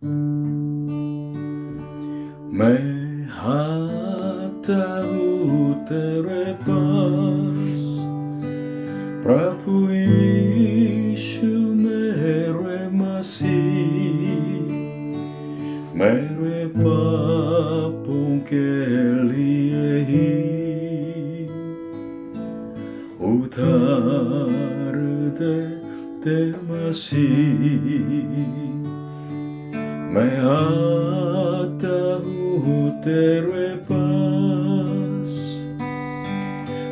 मैं आता हूँ तेरे पास, प्रभु यीशु मेरे मसीह, मेरे पापों के लिए ही उधार दे मसीह। मैं आता हूँ तेरे पास,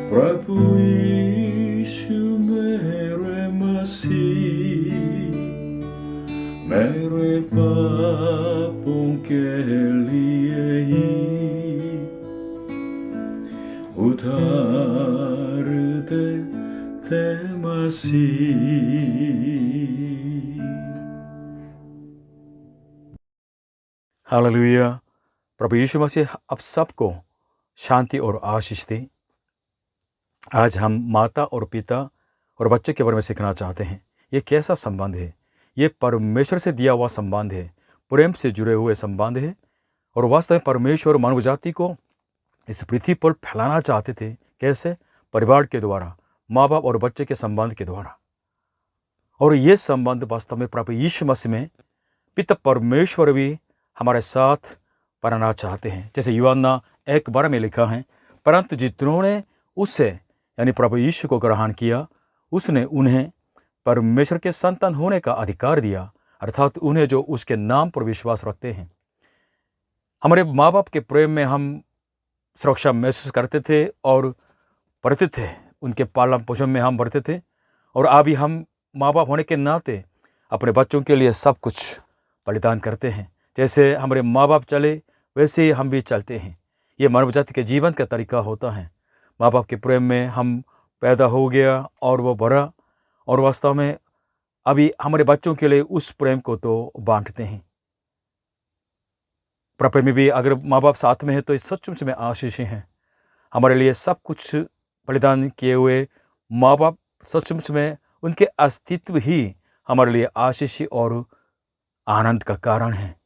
प्रभु यीशु मेरे मसीह, मेरे पापों के लिए ही उधार दे मसीह। हालेलुया। प्रभु यीशु मसीह आप सबको शांति और आशीष दे। आज हम माता और पिता और बच्चे के बारे में सीखना चाहते हैं। ये कैसा संबंध है? ये परमेश्वर से दिया हुआ संबंध है, प्रेम से जुड़े हुए संबंध है। और वास्तव में परमेश्वर मानव जाति को इस पृथ्वी पर फैलाना चाहते थे। कैसे? परिवार के द्वारा, माँ बाप और बच्चे के संबंध के द्वारा। और ये संबंध वास्तव में प्रभु यीशु मसीह में पिता परमेश्वर भी हमारे साथ बनाना चाहते हैं। जैसे यूहन्ना 1:12 में लिखा है, परंतु जिन्होंने उससे यानी प्रभु यीशु को ग्रहण किया, उसने उन्हें परमेश्वर के संतान होने का अधिकार दिया, अर्थात उन्हें जो उसके नाम पर विश्वास रखते हैं। हमारे माँ बाप के प्रेम में हम सुरक्षा महसूस करते थे और बढ़ते थे, उनके पालन पोषण में हम बढ़ते थे। और अभी हम माँ बाप होने के नाते अपने बच्चों के लिए सब कुछ बलिदान करते हैं। जैसे हमारे माँ बाप चले वैसे ही हम भी चलते हैं। ये मानव जाति के जीवन का तरीका होता है। माँ बाप के प्रेम में हम पैदा हो गया और वो बढ़ा, और वास्तव में अभी हमारे बच्चों के लिए उस प्रेम को तो बांटते हैं। प्रपे में भी अगर माँ बाप साथ में है तो सचमुच में आशीष हैं। हमारे लिए सब कुछ बलिदान किए हुए माँ बाप सचमुच में उनके अस्तित्व ही हमारे लिए आशीष और आनंद का कारण है।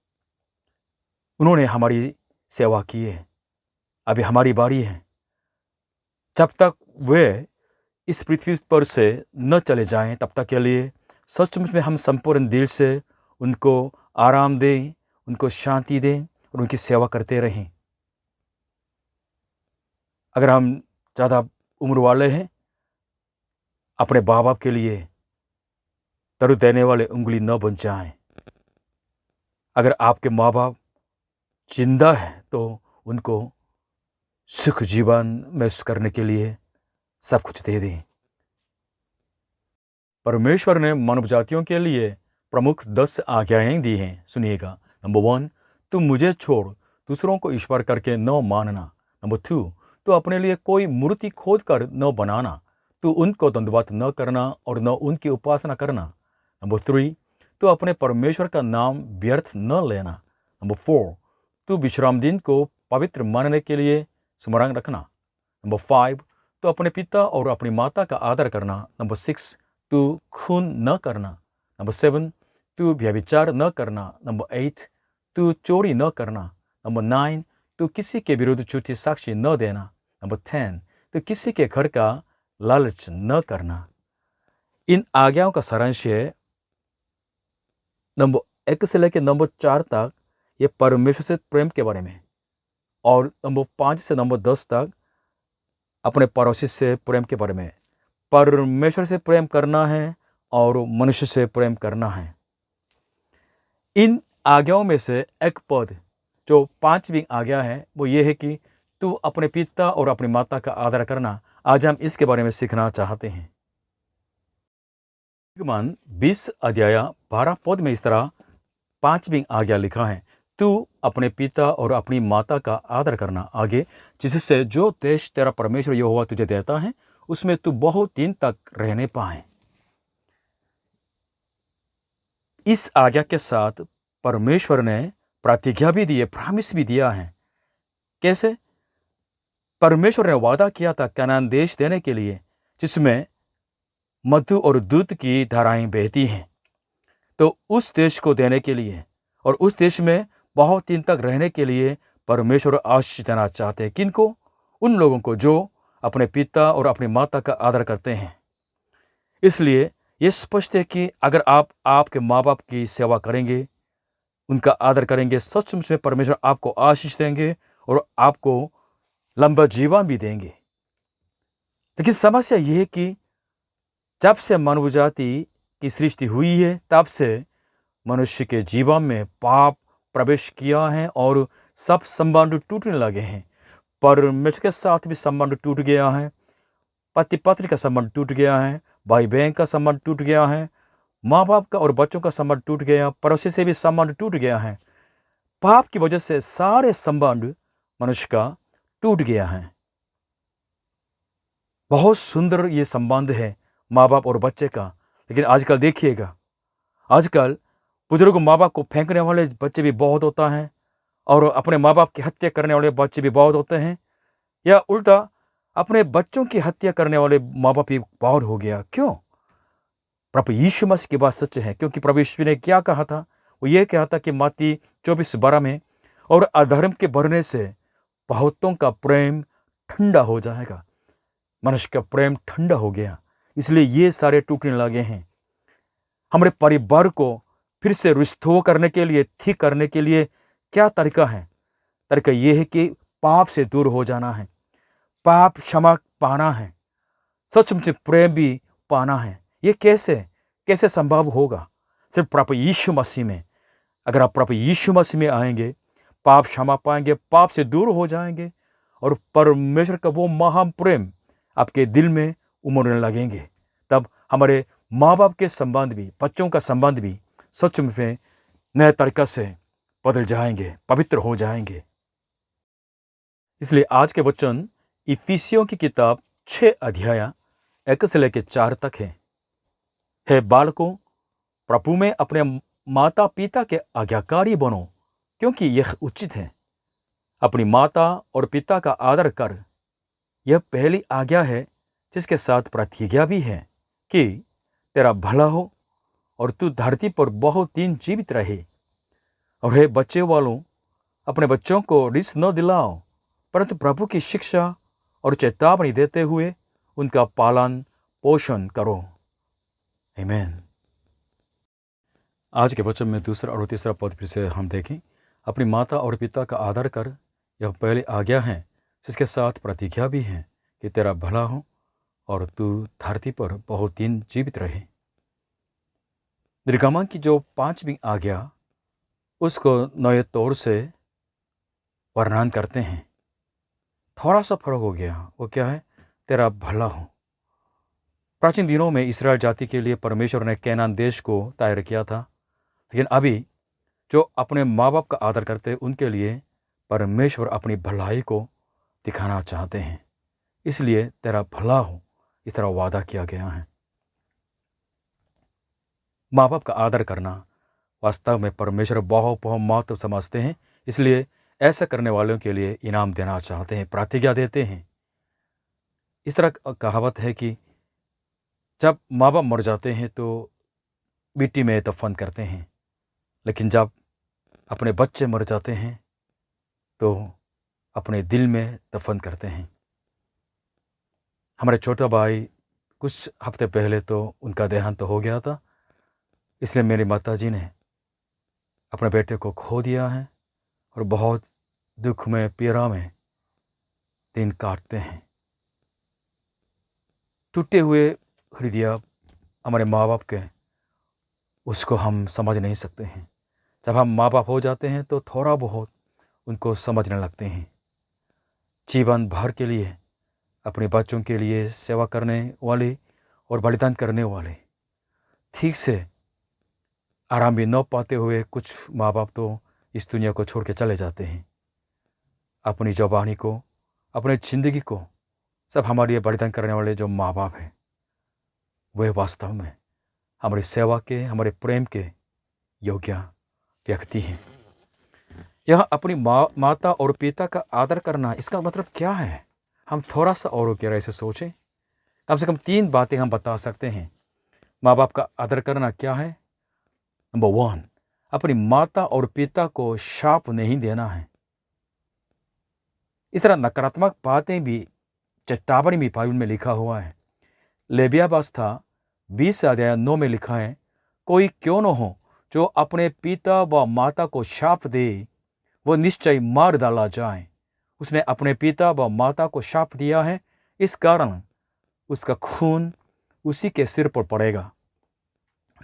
उन्होंने हमारी सेवा की है। अभी हमारी बारी है। जब तक वे इस पृथ्वी पर से न चले जाएं, तब तक के लिए सचमुच में हम संपूर्ण दिल से उनको आराम दें, उनको शांति दें और उनकी सेवा करते रहें। अगर हम ज़्यादा उम्र वाले हैं, अपने माँ बाप के लिए तरु देने वाले उंगली न बन जाएं। अगर आपके माँ बाप जिंदा है तो उनको सुख जीवन महसूस करने के लिए सब कुछ दे दें। परमेश्वर ने मानव जातियों के लिए प्रमुख 10 आज्ञाएं दी हैं। सुनिएगा। नंबर 1, तुम मुझे छोड़ दूसरों को ईश्वर करके न मानना। नंबर 2, तो अपने लिए कोई मूर्ति खोद कर न बनाना। तो उनको दंडवत न करना और न उनकी उपासना करना। नंबर 3, तो अपने परमेश्वर का नाम व्यर्थ न लेना। नंबर 4, तो विश्राम दिन को पवित्र मानने के लिए स्मरण रखना। नंबर 5, तो अपने पिता और अपनी माता का आदर करना। नंबर 6, तो खून न करना। नंबर 7, तो व्यभिचार न करना। नंबर 8, तो चोरी न करना। नंबर 9, तो किसी के विरुद्ध झूठी साक्षी न देना। नंबर 10, तो किसी के घर का लालच न करना। इन आज्ञाओं का सारांश है नंबर 1 से लेकर नंबर 4 तक ये परमेश्वर से प्रेम के बारे में, और नंबर 5 से नंबर 10 तक अपने पड़ोसी से प्रेम के बारे में। परमेश्वर से प्रेम करना है और मनुष्य से प्रेम करना है। इन आज्ञाओं में से एक पद जो 5वीं आज्ञा है वो ये है कि तू अपने पिता और अपनी माता का आदर करना। आज हम इसके बारे में सीखना चाहते हैं। निर्गमन 20 अध्याय 12 पद में इस तरह 5वीं आज्ञा लिखा है, तू अपने पिता और अपनी माता का आदर करना। आगे, जिससे जो देश तेरा परमेश्वर यहोवा तुझे देता है उसमें तू बहुत दिन तक रहने पाए। इस आज्ञा के साथ परमेश्वर ने प्रतिज्ञा भी दी है, प्रॉमिस भी दिया है। कैसे? परमेश्वर ने वादा किया था कनान देश देने के लिए जिसमें मधु और दूध की धाराएं बहती हैं। तो उस देश को देने के लिए और उस देश में बहुत दिन तक रहने के लिए परमेश्वर आशीष देना चाहते हैं। किनको? उन लोगों को जो अपने पिता और अपनी माता का आदर करते हैं। इसलिए ये स्पष्ट है कि अगर आप आपके माँ बाप की सेवा करेंगे, उनका आदर करेंगे, सचमुच में परमेश्वर आपको आशीष देंगे और आपको लंबा जीवन भी देंगे। लेकिन समस्या यह है कि जब से मानव जाति की सृष्टि हुई है, तब से मनुष्य के जीवन में पाप प्रवेश किया है और सब संबंध टूटने लगे हैं। परमेश्वर के साथ भी संबंध टूट गया है, पति पत्नी का संबंध टूट गया है, भाई बहन का संबंध टूट गया है, माँ बाप का और बच्चों का संबंध टूट गया, पड़ोसी से भी संबंध टूट गया है। पाप की वजह से सारे संबंध मनुष्य का टूट गया है। बहुत सुंदर ये संबंध है माँ बाप और बच्चे का, लेकिन आजकल देखिएगा, आजकल बुजुर्ग माँ बाप को फेंकने वाले बच्चे भी बहुत होता है और अपने माँ बाप की हत्या करने वाले बच्चे भी बहुत होते हैं, या उल्टा अपने बच्चों की हत्या करने वाले माँ बाप भी बहुत हो गया। क्यों? प्रभु यीशु मसीह की बात सच है, क्योंकि प्रभु यीशु ने क्या कहा था? वो ये कहा था कि मत्ती 24:12 में, और अधर्म के बढ़ने से बहुतों का प्रेम ठंडा हो जाएगा। मनुष्य का प्रेम ठंडा हो गया, इसलिए ये सारे टूटने लगे हैं। हमारे परिवार को फिर से रिस्टोर करने के लिए, ठीक करने के लिए क्या तरीका है? तरीका यह है कि पाप से दूर हो जाना है, पाप क्षमा पाना है, सचमुच प्रेम भी पाना है। ये कैसे संभव होगा? सिर्फ प्रभु यीशु मसीह में। अगर आप प्रभु यीशु मसीह में आएंगे, पाप क्षमा पाएंगे, पाप से दूर हो जाएंगे और परमेश्वर का वो महान प्रेम आपके दिल में उमड़ने लगेंगे। तब हमारे माँ बाप के संबंध भी, बच्चों का संबंध भी सचमुच में नए तरीक़े से बदल जाएंगे, पवित्र हो जाएंगे। इसलिए आज के वचन इफिसियों की किताब 6 अध्याय 1 से लेकर 4 तक है। हे बालकों, प्रभु में अपने माता पिता के आज्ञाकारी बनो, क्योंकि यह उचित है। अपनी माता और पिता का आदर कर, यह पहली आज्ञा है, जिसके साथ प्रतिज्ञा भी है कि तेरा भला हो और तू धरती पर बहुत दिन जीवित रहे। और हे बच्चे वालों, अपने बच्चों को रिस न दिलाओ, परंतु प्रभु की शिक्षा और चेतावनी देते हुए उनका पालन पोषण करो। आमीन। आज के वचन में दूसरा और तीसरा पद फिर से हम देखें। अपनी माता और पिता का आदर कर, यह पहली आज्ञा है, जिसके साथ प्रतिज्ञा भी है कि तेरा भला हो और तू धरती पर बहुत दिन जीवित रहे। निर्गमन की जो 5वीं आज्ञा, उसको नए तौर से वर्णन करते हैं। थोड़ा सा फर्क हो गया। वो क्या है? तेरा भला हो। प्राचीन दिनों में इस्राएल जाति के लिए परमेश्वर ने कैनान देश को तैयार किया था, लेकिन अभी जो अपने माँ बाप का आदर करते, उनके लिए परमेश्वर अपनी भलाई को दिखाना चाहते हैं। इसलिए तेरा भला हो, इस तरह वादा किया गया है। माँ बाप का आदर करना वास्तव में परमेश्वर बहुत बहुत महत्व समझते हैं, इसलिए ऐसा करने वालों के लिए इनाम देना चाहते हैं, प्रतिज्ञा देते हैं। इस तरह कहावत है कि जब माँ बाप मर जाते हैं तो मिट्टी में दफन करते हैं, लेकिन जब अपने बच्चे मर जाते हैं तो अपने दिल में दफन करते हैं। हमारे छोटा भाई कुछ हफ्ते पहले तो उनका देहांत हो गया था, इसलिए मेरी माताजी ने अपने बेटे को खो दिया है और बहुत दुख में, पीड़ा में दिन काटते हैं। टूटे हुए हृदय हमारे माँ बाप के, उसको हम समझ नहीं सकते हैं। जब हम माँ बाप हो जाते हैं तो थोड़ा बहुत उनको समझने लगते हैं। जीवन भर के लिए अपने बच्चों के लिए सेवा करने वाले और बलिदान करने वाले, ठीक से आराम भी न पाते हुए कुछ माँ बाप तो इस दुनिया को छोड़ के चले जाते हैं। अपनी जवानी को, अपनी ज़िंदगी को सब हमारे लिए बलिदान करने वाले जो माँ बाप हैं, वे वास्तव में हमारी सेवा के, हमारे प्रेम के योग्य व्यक्ति हैं। यह अपनी माता और पिता का आदर करना, इसका मतलब क्या है? हम थोड़ा सा और गहराई से सोचें। कम से कम 3 बातें हम बता सकते हैं। माँ बाप का आदर करना क्या है? नंबर 1, अपनी माता और पिता को शाप नहीं देना है। इस तरह नकारात्मक बातें भी चेतावनी भी बाइबल में लिखा हुआ है। लेवियावस्था 20 अध्याय 9 में लिखा है, कोई क्यों न हो जो अपने पिता व माता को शाप दे, वो निश्चय मार डाला जाए। उसने अपने पिता व माता को शाप दिया है, इस कारण उसका खून उसी के सिर पर पड़ेगा।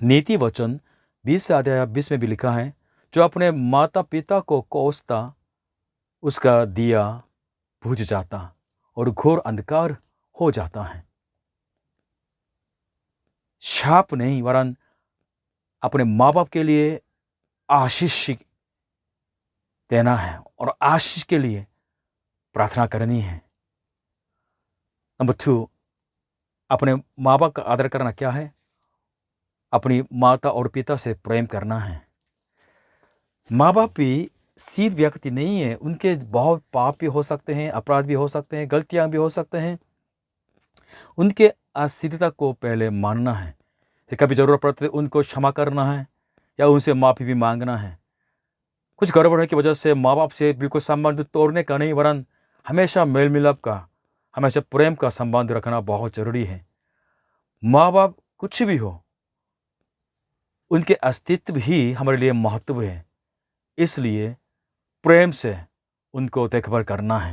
नीति वचन 20 अध्याय 20 में भी लिखा है, जो अपने माता पिता को कोसता, उसका दिया बुझ जाता और घोर अंधकार हो जाता है। शाप नहीं, वरन अपने माँ बाप के लिए आशीष देना है और आशीष के लिए प्रार्थना करनी है। नंबर 2, अपने माँ बाप का आदर करना क्या है? अपनी माता और पिता से प्रेम करना है। माँ बाप भी सीध व्यक्ति नहीं है, उनके बहुत पाप भी हो सकते हैं, अपराध भी हो सकते हैं, गलतियां भी हो सकते हैं। उनके असिद्धता को पहले मानना है, कभी जरूरत पड़ते उनको क्षमा करना है या उनसे माफ़ी भी मांगना है। कुछ गड़बड़ की वजह से माँ बाप से बिल्कुल संबंध तोड़ने का नहीं, वरन हमेशा मेल मिलाप का, हमेशा प्रेम का संबंध रखना बहुत जरूरी है। माँ बाप कुछ भी हो, उनके अस्तित्व ही हमारे लिए महत्व है, इसलिए प्रेम से उनको देखभाल करना है।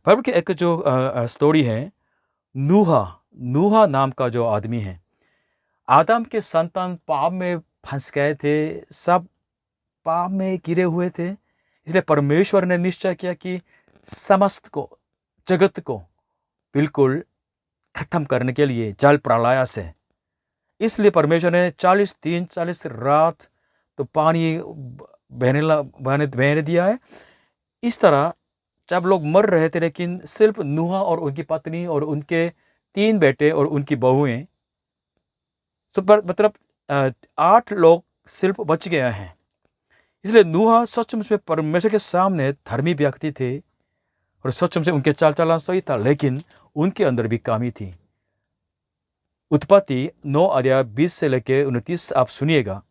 बाइबल की एक जो स्टोरी है, नूहा नाम का जो आदमी है, आदम के संतान पाप में फंस गए थे, सब पाप में गिरे हुए थे। इसलिए परमेश्वर ने निश्चय किया कि समस्त को, जगत को बिल्कुल खत्म करने के लिए जल प्रलय से, इसलिए परमेश्वर ने 40 दिन 40 रात तो पानी बहने दिया है। इस तरह जब लोग मर रहे थे, लेकिन सिर्फ नूहा और उनकी पत्नी और उनके 3 बेटे और उनकी बहुएं, मतलब 8 लोग सिर्फ बच गए हैं। इसलिए नूहा सचमुच में परमेश्वर के सामने धर्मी व्यक्ति थे और सचमुच में उनके चाल चलन सही था, लेकिन उनके अंदर भी कमी थी। उत्पत्ति 9 अध्याय 20 से लेकर 29 आप सुनिएगा।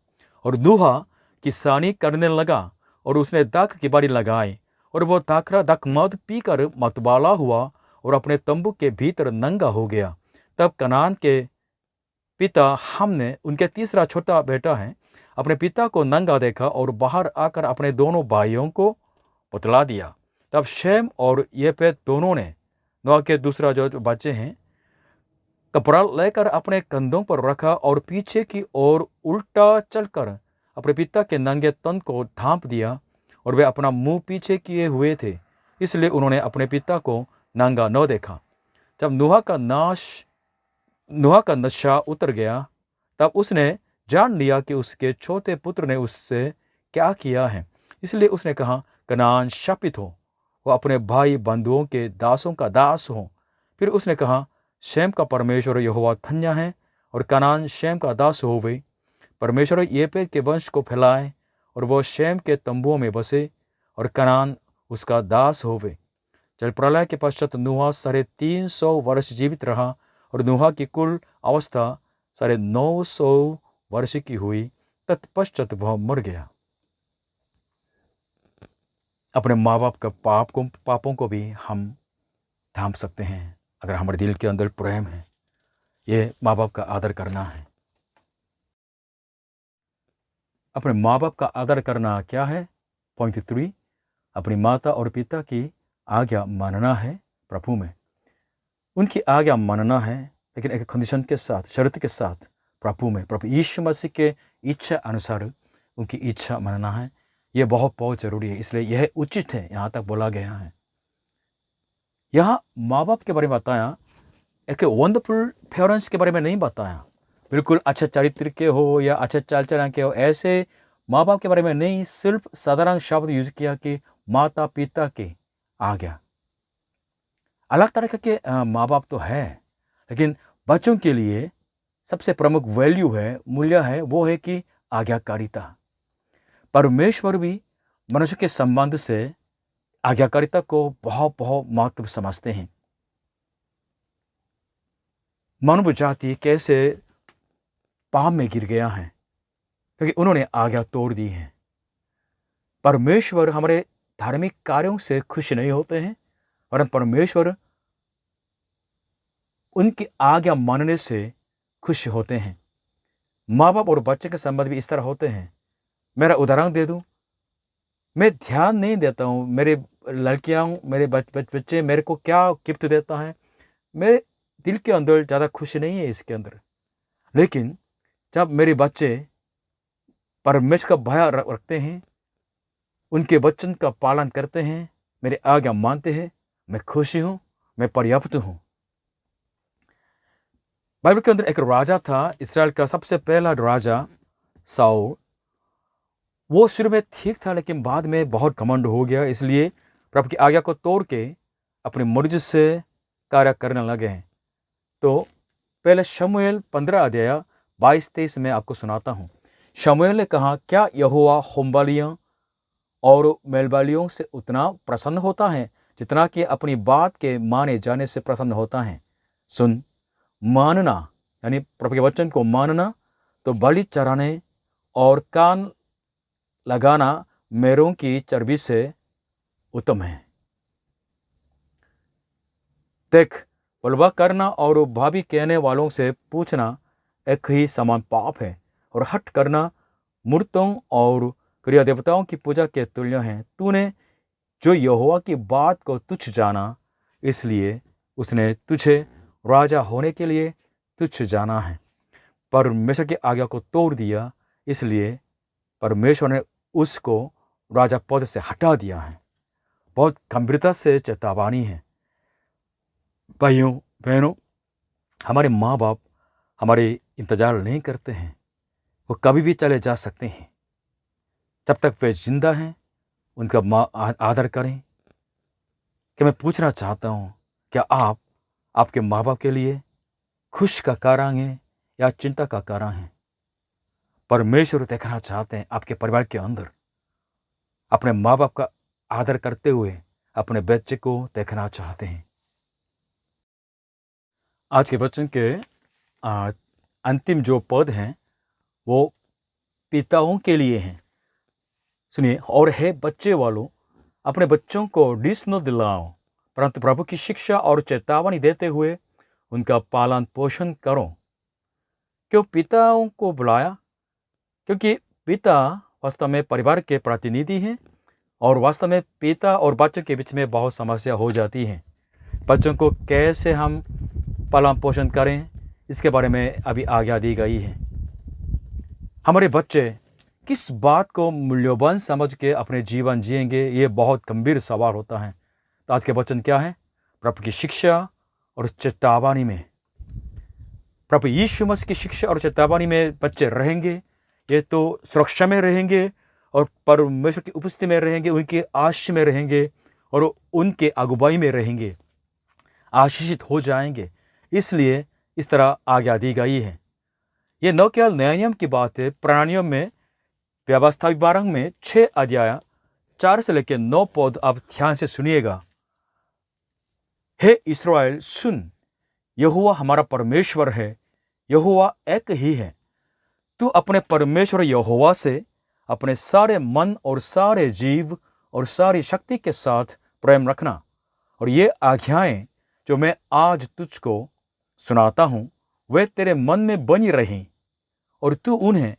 और नूहा किसानी करने लगा और उसने दाख की बाड़ी लगाई, और वो दाख मद पीकर मतवाला हुआ और अपने तंबू के भीतर नंगा हो गया। तब कनान के पिता हमने, उनके तीसरा छोटा बेटा है, अपने पिता को नंगा देखा और बाहर आकर अपने दोनों भाइयों को बतला दिया। तब शेम और येपेत दोनों ने, नोआ के दूसरा जो बच्चे हैं, कपड़ा लेकर अपने कंधों पर रखा और पीछे की ओर उल्टा चलकर अपने पिता के नंगे तन को ढांप दिया, और वे अपना मुंह पीछे किए हुए थे, इसलिए उन्होंने अपने पिता को नंगा न देखा। जब नूहा का नशा उतर गया, तब उसने जान लिया कि उसके छोटे पुत्र ने उससे क्या किया है, इसलिए उसने कहा, कनान शापित हो, वह अपने भाई बंधुओं के दासों का दास हो। फिर उसने कहा, शेम का परमेश्वर यहोवा धन्य है, और कनान शेम का दास होवे। परमेश्वर येपेत के वंश को फैलाए, और वह शेम के तंबुओं में बसे, और कनान उसका दास होवे। जल प्रलय के पश्चात नूहा 350 वर्ष जीवित रहा, और नूहा की कुल अवस्था 950 वर्ष की हुई। तत्पश्चात वह मर गया। अपने माँ बाप का पापों को भी हम थाम सकते हैं अगर हमारे दिल के अंदर प्रेम है। ये माँ बाप का आदर करना है। अपने माँ बाप का आदर करना क्या है? पॉइंट 3, अपनी माता और पिता की आज्ञा मानना है प्रभु में। उनकी आज्ञा मानना है, लेकिन एक कंडीशन के साथ, शर्त के साथ, प्रभु में, प्रभु यीशु मसीह के इच्छा अनुसार उनकी इच्छा मानना है। यह बहुत जरूरी है, इसलिए यह उचित है, यहाँ तक बोला गया है। यहाँ माँ बाप के बारे में बताया, एक वंडरफुल पेरेंट्स के बारे में नहीं बताया, बिल्कुल अच्छे चरित्र के हो या अच्छे चाल चलन के हो, ऐसे माँ बाप के बारे में नहीं, सिर्फ साधारण शब्द यूज किया कि माता पिता की आज्ञा। अलग तरह के माँ बाप तो है, लेकिन बच्चों के लिए सबसे प्रमुख वैल्यू है, मूल्य है, वो है कि आज्ञाकारिता। परमेश्वर भी मनुष्य के संबंध से आज्ञाकारिता को बहुत महत्व समझते हैं। मानव जाति कैसे पाप में गिर गया है, क्योंकि उन्होंने आज्ञा तोड़ दी है। परमेश्वर हमारे धार्मिक कार्यों से खुश नहीं होते हैं, और परमेश्वर उनकी आज्ञा मानने से खुश होते हैं। माँ बाप और बच्चे के संबंध भी इस तरह होते हैं। मेरा उदाहरण दे दूं, मैं ध्यान नहीं देता हूँ मेरे लड़कियाँ, मेरे बच्चे मेरे को क्या गिफ्ट देता है, मेरे दिल के अंदर ज़्यादा खुशी नहीं है इसके अंदर। लेकिन जब मेरे बच्चे परमेश्वर का भय रखते हैं, उनके वचन का पालन करते हैं, मेरे आज्ञा मानते हैं, मैं खुशी हूँ, मैं पर्याप्त हूँ। बाइबल के अंदर एक राजा था, इस्राएल का सबसे पहला राजा साउल। वो शुरू में ठीक था, लेकिन बाद में बहुत घमंड हो गया, इसलिए प्रभु की आज्ञा को तोड़ के अपनी मर्जी से कार्य करने लगे हैं। तो पहले शमूएल 15 अध्याय 22-23 में आपको सुनाता हूँ। शमूएल ने कहा, क्या यहोवा होमबलियों और मेलबलियों से उतना प्रसन्न होता है जितना कि अपनी बात के माने जाने से प्रसन्न होता है? सुन, मानना यानी प्रभु के वचन को मानना तो बलि चढ़ाने और कान लगाना मेरों की चर्बी से उत्तम है। देख, बलवा करना और भाभी कहने वालों से पूछना एक ही समान पाप है, और हट करना मूर्तों और क्रिया देवताओं की पूजा के तुल्य है। तूने जो यहोवा की बात को तुच्छ जाना, इसलिए उसने तुझे राजा होने के लिए तुच्छ जाना है। परमेश्वर की आज्ञा को तोड़ दिया, इसलिए परमेश्वर ने उसको राजा पद से हटा दिया है। बहुत गंभीरता से चेतावनी है। भाइयों बहनों, हमारे माँ बाप हमारे इंतजार नहीं करते हैं, वो कभी भी चले जा सकते हैं। जब तक वे जिंदा हैं, उनका आदर करें। कि मैं पूछना चाहता हूँ, क्या आप आपके माँ बाप के लिए खुश का कारण हैं या चिंता का कारण हैं? परमेश्वर देखना चाहते हैं आपके परिवार के अंदर अपने माँ बाप का आदर करते हुए अपने बच्चे को देखना चाहते हैं। आज के वचन के अंतिम जो पद हैं वो पिताओं के लिए हैं। सुनिए, और हे बच्चे वालों, अपने बच्चों को डिस न दिलाओ, परंतु प्रभु की शिक्षा और चेतावनी देते हुए उनका पालन पोषण करो। क्यों पिताओं को बुलाया? क्योंकि पिता वास्तव में परिवार के प्रतिनिधि हैं, और वास्तव में पिता और बच्चों के बीच में बहुत समस्या हो जाती है। बच्चों को कैसे हम पालन पोषण करें, इसके बारे में अभी आज्ञा दी गई है। हमारे बच्चे किस बात को मूल्यवान समझ के अपने जीवन जिएंगे, ये बहुत गंभीर सवाल होता है। तो आज के वचन क्या है? प्रभु की शिक्षा और चेतावनी में, प्रभु यीशु मसीह की शिक्षा और चेतावनी में बच्चे रहेंगे, ये तो सुरक्षा में रहेंगे और परमेश्वर की उपस्थिति में रहेंगे, उनके आशीष में रहेंगे और उनके अगुवाई में रहेंगे, आशीषित हो जाएंगे। इसलिए इस तरह आज्ञा दी गई है। ये न केवल नए नियम की बात है, प्राणियों में व्यवस्था विवरण में 6 अध्याय 4 से लेकर 9 पद आप ध्यान से सुनिएगा। हे इस्राएल सुन, यहोवा हमारा परमेश्वर है, यहोवा एक ही है। तू अपने परमेश्वर यहोवा से अपने सारे मन और सारे जीव और सारी शक्ति के साथ प्रेम रखना, और ये आज्ञाएं जो मैं आज तुझको सुनाता हूँ वे तेरे मन में बनी रहें, और तू उन्हें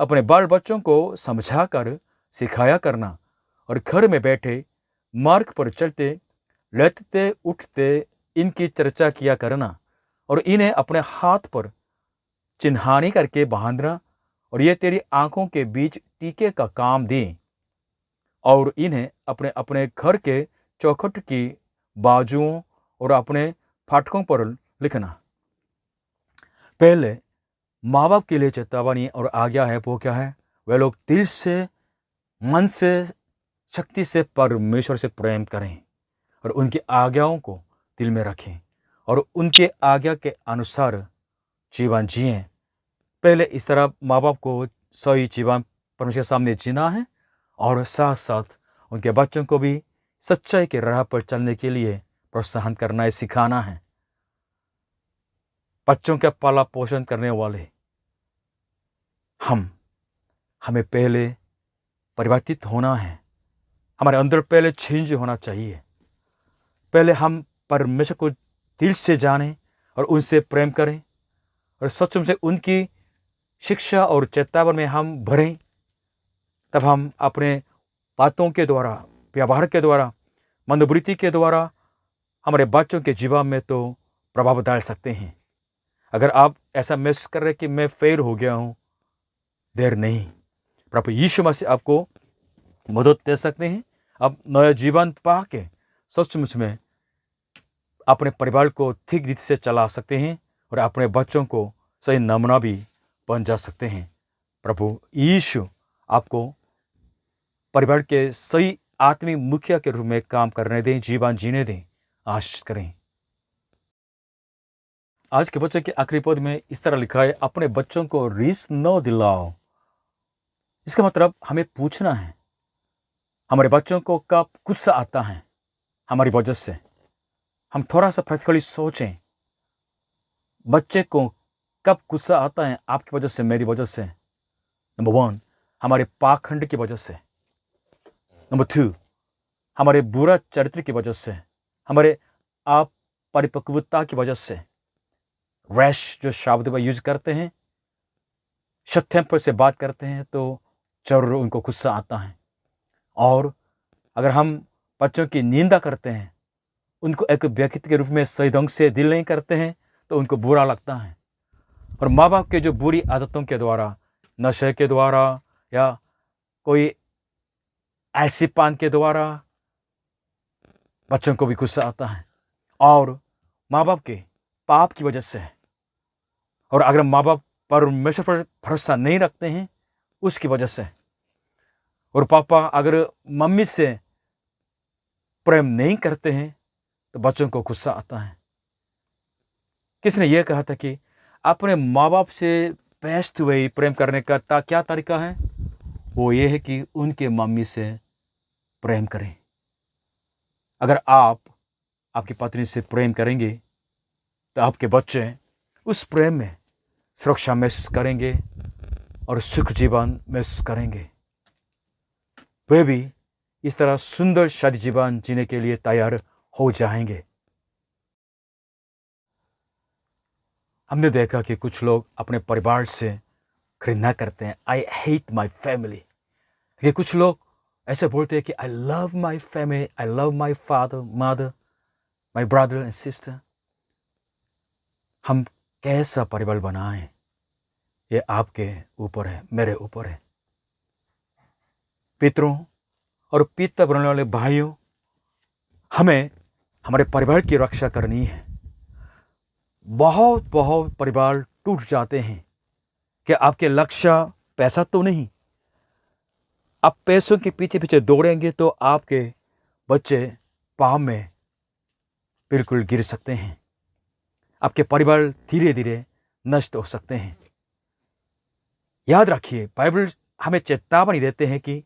अपने बाल बच्चों को समझा कर सिखाया करना, और घर में बैठे मार्ग पर चलते लेटते उठते इनकी चर्चा किया करना, और इन्हें अपने हाथ पर चिन्हानी करके बांधना, और ये तेरी आंखों के बीच टीके का काम दें, और इन्हें अपने अपने घर के चौखट की बाजुओं और अपने फाटकों पर लिखना। पहले माँ बाप के लिए चेतावनी और आज्ञा है, वो क्या है? वे लोग दिल से, मन से, शक्ति से परमेश्वर से प्रेम करें और उनकी आज्ञाओं को दिल में रखें और उनके आज्ञा के अनुसार जीवन जिएं। पहले इस तरह माँ बाप को सही जीवन परमेश्वर के सामने जीना है, और साथ साथ उनके बच्चों को भी सच्चाई के राह पर चलने के लिए प्रोत्साहन करना है, सिखाना है। बच्चों का पालन पोषण करने वाले हम हमें पहले परिवर्तित होना है। हमारे अंदर पहले चेंज होना चाहिए। पहले हम परमेश्वर को दिल से जानें और उनसे प्रेम करें और सचमुच से उनकी शिक्षा और चेतावनी में हम भरें। तब हम अपने बातों के द्वारा, व्यवहार के द्वारा, मनोवृत्ति के द्वारा हमारे बच्चों के जीवन में तो प्रभाव डाल सकते हैं। अगर आप ऐसा महसूस कर रहे कि मैं फेल हो गया हूँ, देर नहीं, प्रभु यीशु मसीह आपको मदद दे सकते हैं। आप नया जीवन पा के सचमुच में अपने परिवार को ठीक रीति से चला सकते हैं और अपने बच्चों को सही नमूना भी बन जा सकते हैं। प्रभु यीशु आपको परिवार के सही आत्मिक मुखिया के रूप में काम करने दें, जीवन जीने दें। आशीष करें। आज के बच्चे के आखिरी पद में इस तरह लिखा है, अपने बच्चों को रीस न दिलाओ। इसका मतलब हमें पूछना है, हमारे बच्चों को कब गुस्सा आता है हमारी वजह से। हम थोड़ा सा प्रैक्टिकली सोचें, बच्चे को कब गुस्सा आता है आपकी वजह से, मेरी वजह से। नंबर 1, हमारे पाखंड की वजह से। नंबर 2, हमारे बुरा चरित्र की वजह से, हमारे अपरिपक्वता की वजह से। रैश जो शब्द वह यूज करते हैं, सत्यम से बात करते हैं तो जरूर उनको गुस्सा आता है। और अगर हम बच्चों की निंदा करते हैं, उनको एक व्यक्ति के रूप में सही ढंग से डील नहीं करते हैं तो उनको बुरा लगता है। और माँ बाप के जो बुरी आदतों के द्वारा, नशे के द्वारा या कोई ऐसी पान के द्वारा बच्चों को भी गुस्सा आता है। और माँ बाप के पाप की वजह से, और अगर माँ बाप परमेश्वर पर भरोसा नहीं रखते हैं उसकी वजह से, और पापा अगर मम्मी से प्रेम नहीं करते हैं तो बच्चों को गुस्सा आता है। किसने यह कहा था कि अपने माँ बाप से बेस्ट वे प्रेम करने का क्या तरीका है? वो ये है कि उनके मम्मी से प्रेम करें। अगर आप आपकी पत्नी से प्रेम करेंगे तो आपके बच्चे उस प्रेम में सुरक्षा महसूस करेंगे और सुख जीवन महसूस करेंगे। वे भी इस तरह सुंदर शादी जीवन जीने के लिए तैयार हो जाएंगे। हमने देखा कि कुछ लोग अपने परिवार से घृणा करते हैं। I hate my family. ये कुछ लोग ऐसे बोलते हैं कि I love my family, I love my father, mother, my brother and sister. हम कैसा परिवार बनाएं, ये आपके ऊपर है, मेरे ऊपर है। पितरों और पिता बनने वाले भाइयों, हमें हमारे परिवार की रक्षा करनी है। बहुत परिवार टूट जाते हैं कि आपके लक्ष्य पैसा तो नहीं। आप पैसों के पीछे पीछे दौड़ेंगे तो आपके बच्चे पाप में बिल्कुल गिर सकते हैं। आपके परिवार धीरे धीरे नष्ट हो सकते हैं। याद रखिए, बाइबल हमें चेतावनी देते हैं कि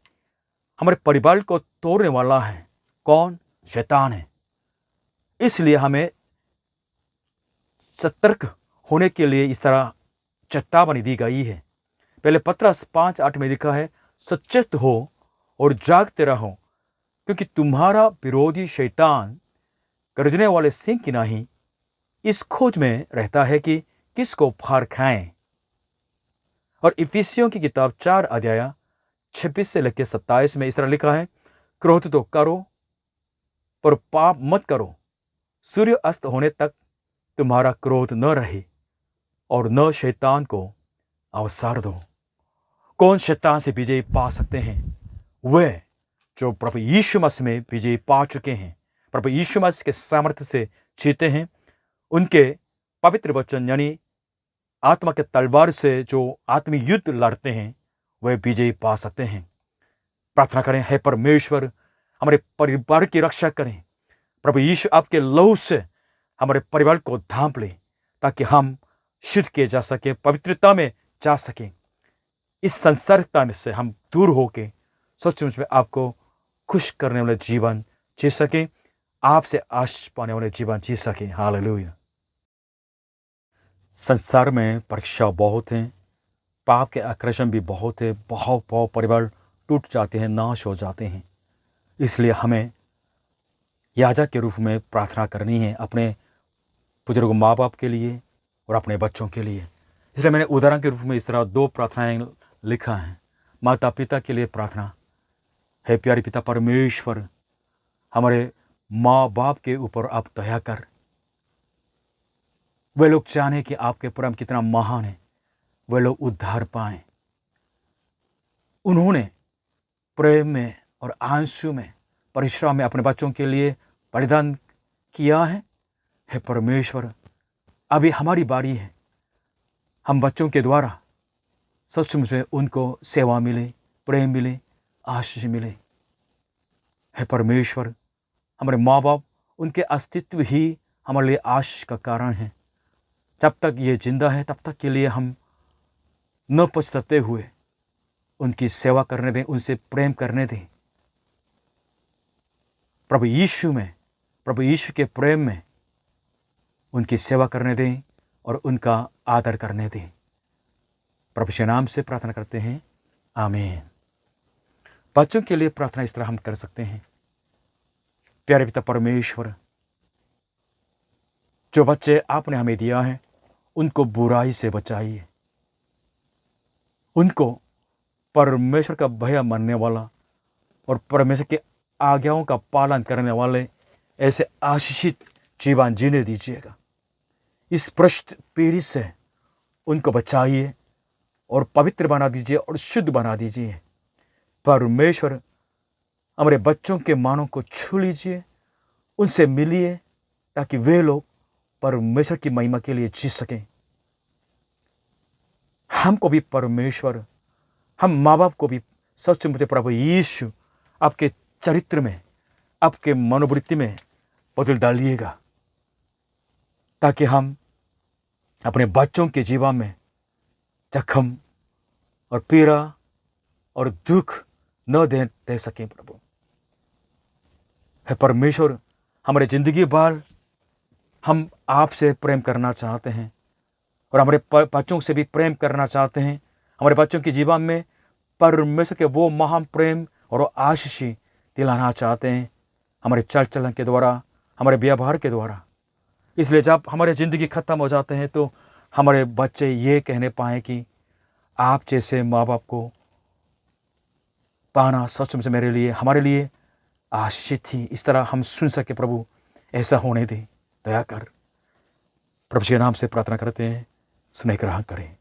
हमारे परिवार को तोड़ने वाला है कौन? शैतान है। इसलिए हमें सतर्क होने के लिए इस तरह चेतावनी दी गई है। पहले पत्रस 5:8 में लिखा है, सचेत हो और जागते रहो, क्योंकि तुम्हारा विरोधी शैतान गरजने वाले सिंह की नहीं इस खोज में रहता है कि किसको फाड़ खाएं। और इफिसियों की किताब 4:26 से लेकर 27 में इस तरह लिखा है, क्रोध तो करो पर पाप मत करो। सूर्य अस्त होने तक तुम्हारा क्रोध न रहे और न शैतान को अवसर दो। कौन शैतान से विजय पा सकते हैं? वे जो प्रभु यीशु मसीह में विजय पा चुके हैं, प्रभु यीशु मसीह के सामर्थ्य से जीते हैं। उनके पवित्र वचन यानी आत्मा के तलवार से जो आत्मिक युद्ध लड़ते हैं, वे विजय पा सकते हैं। प्रार्थना करें, हे परमेश्वर, हमारे परिवार की रक्षा करें। प्रभु यीशु आपके लहू से हमारे परिवार को ढांप ले, ताकि हम शुद्ध किए जा सके, पवित्रता में जा सके। इस संसारिकता में से हम दूर होके सचमुच में आपको खुश करने वाले जीवन जी सके, आपसे आशीष पाने वाले जीवन जी सके। हालेलुया। संसार में परीक्षा बहुत हैं, पाप के आकर्षण भी बहुत है, बहुत बहुत परिवार टूट जाते हैं, नाश हो जाते हैं। इसलिए हमें याजक के रूप में प्रार्थना करनी है अपने बुजुर्ग माँ बाप के लिए और अपने बच्चों के लिए। इसलिए मैंने उदाहरण के रूप में इस तरह 2 प्रार्थनाएं लिखा है। माता पिता के लिए प्रार्थना, हे प्यारे पिता परमेश्वर, हमारे माँ बाप के ऊपर आप दया कर। वे लोग जाने कि आपके प्रेम कितना महान है, वे लोग उद्धार पाएं। उन्होंने प्रेम में और आंसू में, परिश्रम में अपने बच्चों के लिए बलिदान किया है। हे परमेश्वर, अभी हमारी बारी है, हम बच्चों के द्वारा सचमुच में उनको सेवा मिले, प्रेम मिले, आशीष मिले। हे परमेश्वर, हमारे माँ बाप, उनके अस्तित्व ही हमारे लिए आशीष का कारण है। जब तक ये जिंदा है तब तक के लिए हम न पछताते हुए उनकी सेवा करने दें, उनसे प्रेम करने दें। प्रभु यीशु के प्रेम में उनकी सेवा करने दें और उनका आदर करने दें। प्रभु के नाम से प्रार्थना करते हैं, आमीन। बच्चों के लिए प्रार्थना इस तरह हम कर सकते हैं। प्यारे पिता परमेश्वर, जो बच्चे आपने हमें दिया है उनको बुराई से बचाइए, उनको परमेश्वर का भय मानने वाला और परमेश्वर के आज्ञाओं का पालन करने वाले ऐसे आशीषित जीवन जीने दीजिएगा। इस भ्रष्ट पीढ़ी से उनको बचाइए और पवित्र बना दीजिए और शुद्ध बना दीजिए। परमेश्वर, हमारे बच्चों के मानों को छू लीजिए, उनसे मिलिए ताकि वे लोग परमेश्वर की महिमा के लिए जी सकें। हमको भी परमेश्वर, हम माँ बाप को भी सचमुच प्रभु यीशु आपके चरित्र में, आपके मनोवृत्ति में बदल डालिएगा, ताकि हम अपने बच्चों के जीवन में जख्म और पीड़ा और दुख न दे सकें। प्रभु है परमेश्वर, हमारे ज़िंदगी भर हम आपसे प्रेम करना चाहते हैं और हमारे बच्चों से भी प्रेम करना चाहते हैं। हमारे बच्चों के जीवन में परमेश्वर के वो महान प्रेम और आशीष दिलाना चाहते हैं, हमारे चल चलन के द्वारा, हमारे व्यवहार के द्वारा। इसलिए जब हमारे ज़िंदगी ख़त्म हो जाते हैं तो हमारे बच्चे ये कहने पाएँ कि आप जैसे माँ बाप को पाना सचमुच मेरे लिए, हमारे लिए आशीष थी। इस तरह हम सुन सके। प्रभु ऐसा होने दे, दया कर। प्रभु के नाम से प्रार्थना करते हैं, स्नेह ग्रहण करें।